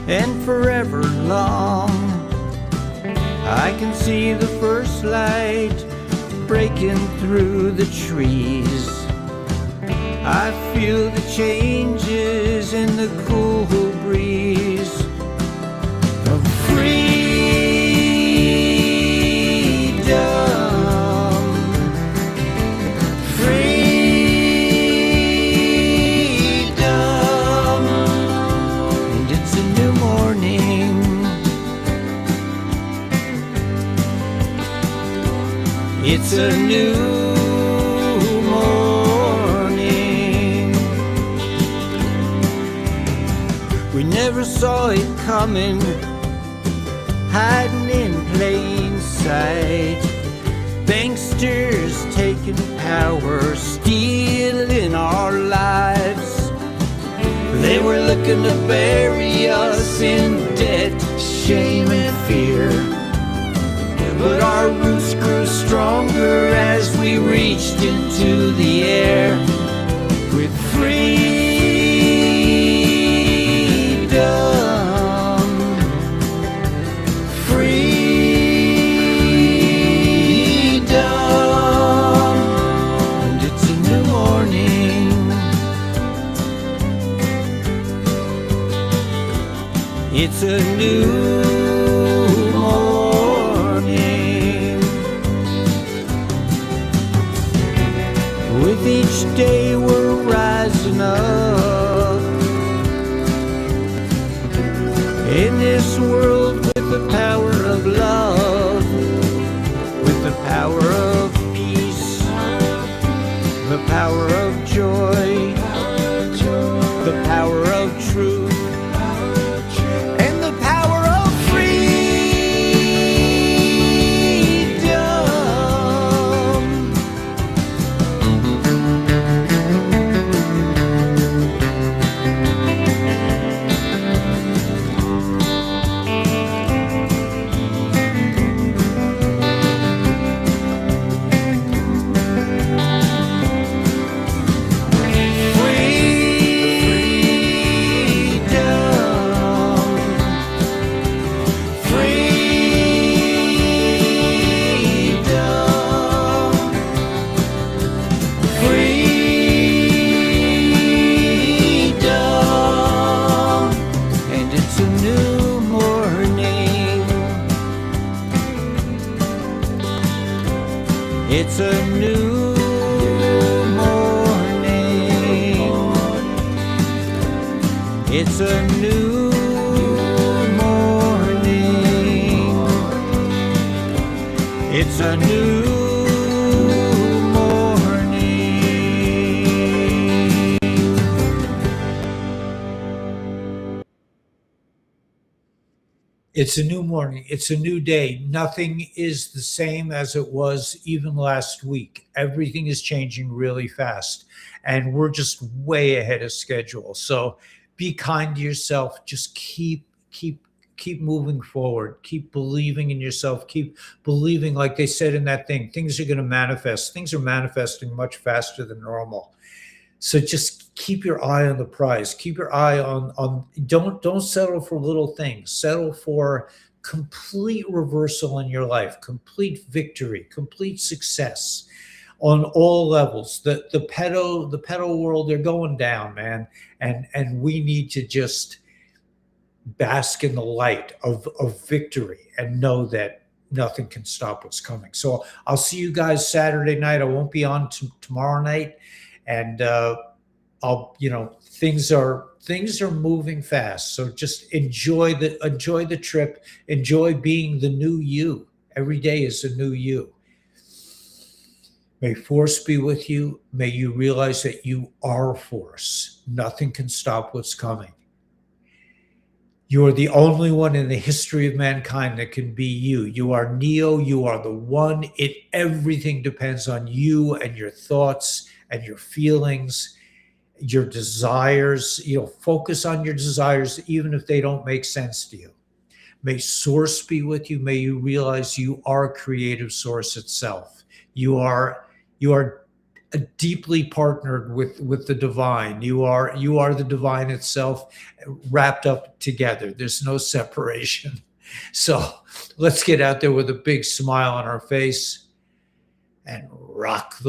and forever long. I can see the first light breaking through the trees. I feel the changes in the cool breeze of freedom. It's a new morning. We never saw it coming, hiding in plain sight. Banksters taking power, stealing our lives. They were looking to bury us in debt, shame and fear. But our roots grew stronger as we reached into the air with freedom. Freedom. And it's a new morning. It's a new with each day we're rising up in this world with the power of love, with the power of peace, the power of joy, the power of truth. It's a new morning. It's a new morning. It's a new It's a new morning. It's a new day. Nothing is the same as it was even last week. Everything is changing really fast, and we're just way ahead of schedule. So be kind to yourself. Just keep moving forward. Keep believing in yourself. Keep believing, like they said in that thing, things are going to manifest. Things are manifesting much faster than normal. So just keep your eye on the prize. Keep your eye on don't settle for little things. Settle for complete reversal in your life, complete victory, complete success on all levels. The pedo world, they're going down, man. And we need to just bask in the light of victory and know that nothing can stop what's coming. So I'll see you guys Saturday night. I won't be on tomorrow night. And I'll, things are moving fast. So just enjoy the trip. Enjoy being the new you. Every day is a new you. May force be with you. May you realize that you are force. Nothing can stop what's coming. You are the only one in the history of mankind that can be you. You are Neo. You are the one. Everything depends on you and your thoughts and your feelings, your desires. Focus on your desires, even if they don't make sense to you. May Source be with you. May you realize you are creative Source itself. You are deeply partnered with the divine. You are the divine itself, wrapped up together. There's no separation. So let's get out there with a big smile on our face and rock the